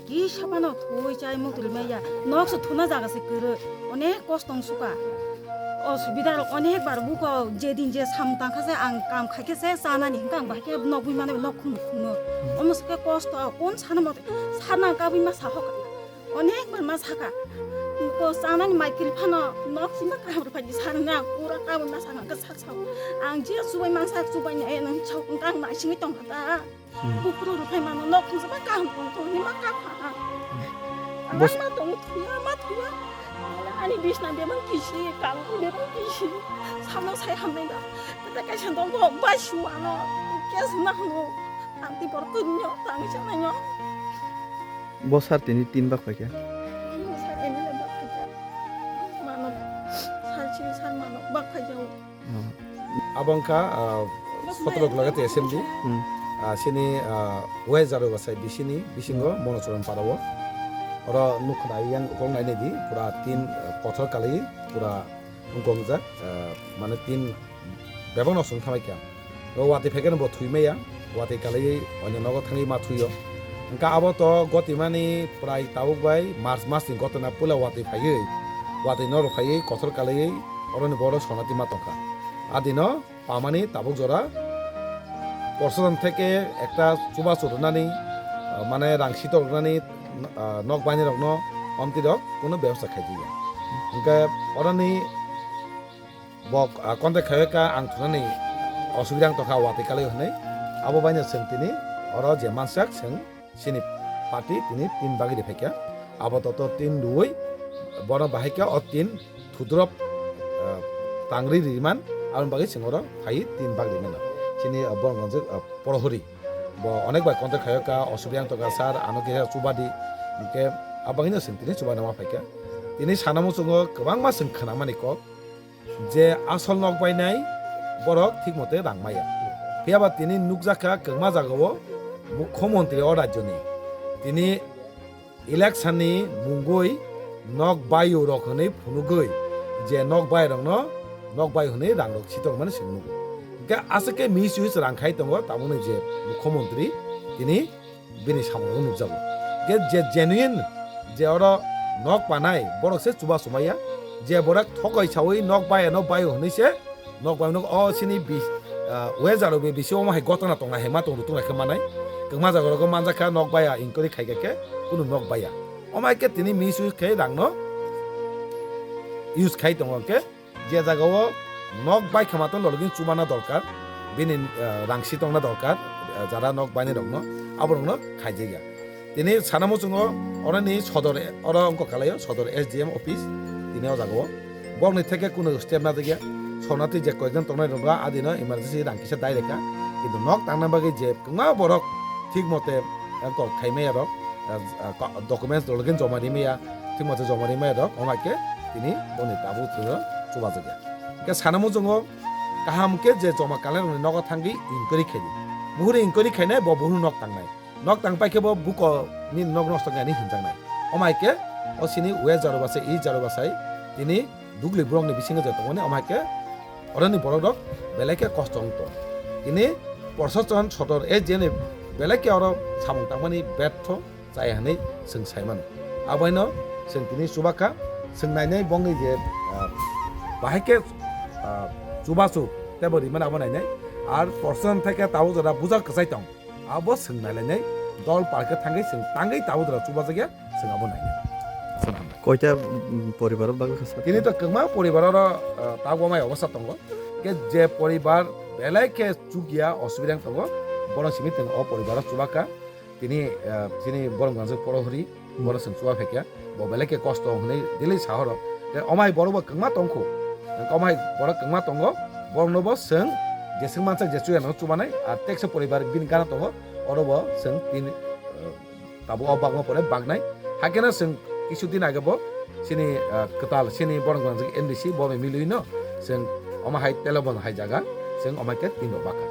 কি সাবানো থই চাই মতুল মাইয়া নকশো থুনা জাগাছে করে অনেক কষ্ট সুকা অসুবিধা অনেকবার বুক যেদিন যে সামতাंखासे आं काम खाइखेसे जानानै हिंगा आं बाहाय नगुइ माने नखुनो अमसके कष्ट कोन साना मते साना गाबै मा साहक अनेकबार मा साका को जानानै माइकिल फानो नखसिमा काहर फादि सारना पुरा गाबै मा साना का साकसाव आं जे सुबाय मा साक सुबाय ए नों छाव गां नासिङै दं दा बुकुरु रुफाय मानो नखुसबा गां दं नि मा काफा बस मा दं थुया ani bisna bemang kisi kamu bemang kisi sama saya hamil kita kasih dong kok basu ano kes nak no nanti berkunyo tangi sana nyo bosar tini 3 bak pakai bosar ini le bak pakai Manav salci san Manav bak pakai abangka 17 lagate assembly sini wezaro basai bisini bisingo monosoran parawo ora nukhna yang kong nai di pura 3 kothor kali pura ungkongja mane 3 bebang nosung thamai kya ro wati pheken bo thuimeya wati kali onyo nogo thangi ma thuyo engka abo to goti mani prai tau bai march mas ni gotona pula wati phayei wati nor phayei kothor kali oroni boro sonati ma tokha adino pamani tabuk jora porson থেকে একটা চুবা চুরনানি মানে রাংসি তরনানি knock বানি রকন অন্তি rock কোনো ব্যবস্থা খাই দিয়া Inca অরানি বক কন্তে খায়কা আং থুনানি অসুবিধা তখা ওয়াতে কালে হনে আবো বাইনা সেং তিনি অর যে মানসাক সেং সিনি পার্টি তিনি 3 বাগি রেফেকা আবো তত 3 দুই বড় বাহিকা অ 3 থুদ্রপ তাংরি রিমান আর বাগি সিংহর ফাই 3 বাগি Riman sini bonggonje porohori bo onek bai kontak khayaka osubiyang to gasar anoke chubadi ke abangino sentini chubana ma faika tini sanamu chungo gobang ma sing khana mani ko je asol nok bai nai borok thik mote rangmaya phiaba tini nukjaka kengma jagao mukhyamantri o rajyoni tini election ni mungoi nok bai rokhoni phunugoi je nok bai rongno nok bai hone rangrok sitok mane singmugo asake misuse rangkhai tongo tamone je mukhyamantri tini bini samongo nukjago je genuine je oro nok panai borok se chuba sumaya je borak thokoi chawai nok bai honi se nok bai nok o sini bis wezaro be bisi o mai gotona tonga hema tong rutung rakha manai kengma jagoro ko manjaka nok bai inkori khai gake kuno nok bai o mai ke tini misuse khai rangno use khai tongo ke je jagao nok bai khamaton login chumana dorkar bini rangsi tongna dorkar jara nok baini rokno aborno khaijega tini sanamu chungo orani sodor ora onko kalayo sodor SDM office tini o jago borni theke kuno step na diga sonati je koiজন tongnai roga adino emergency rangkisa daireka kintu nok tangna bagi je kma borok ঠিক মতে ko khaimaya rok documents login joma dimeya ঠিক মতে joma dimeya rok omake tini boni tabu thuro chuba jaga ke sanamu jongo kaham ke je joma kalen nogo thangi inkori khedi muhure inkori khaine bo buhu nok tang pai ke bo buko ni nog nosto gani hinjangnai omai ke osini we jaro basai I jaro basai tini dugli brong ni bisinga je tongone omai ke orani borok beleke kostongto tini প্রশাসন সদর এ জেনে বেলেকে or সামং তাংমানি ব্যর্থ যাই হানি जों সাইমান আবাইনো जों তিনি চুবাখা जों নাইনাই বঙ্গি যে বাহাইকে চুবাসু তেবরি মানে আবা নাইনাই আর প্রশাসন থেকে তাও যারা বুঝা কসাই তং আবো जों নাইলাইনাই দল পার্কে থাঙ্গি जों তাঙ্গি তাও যারা চুবা জায়গা जों আবো নাইনাই কয়টা পরিবারের বাকি আছে তিনি তো কমা পরিবারের তাগমাই অবস্থা তঙ্গ কে যে পরিবার বেলাইকে চুকিয়া অসুবিধা তঙ্গ বড় সিমিত অ পরিবার চুবাকা তিনি যিনি বরংগঞ্জ পরহরি বড় जों চুবা ফেকিয়া ব বেলাইকে কষ্ট হনে দিলি শহর অমাই বড় কমা তংখো অমাই বড় কমা তঙ্গ বর্ণব जों जेसें मानसा जेसुया न चुबानाय আর টেক্স পরিবার বিন গানা তঙ্গ অরব जों তিন তাবো অবাগমা পরে বাগনাই হাকেনা जों কিছুদিন আগে বো সিনি কতাল সিনি বরংগঞ্জ এনডিসি ববে মিলুইনো जों অমা হাই তেলবন হাই জায়গা जों অমাইকে তিন বাকা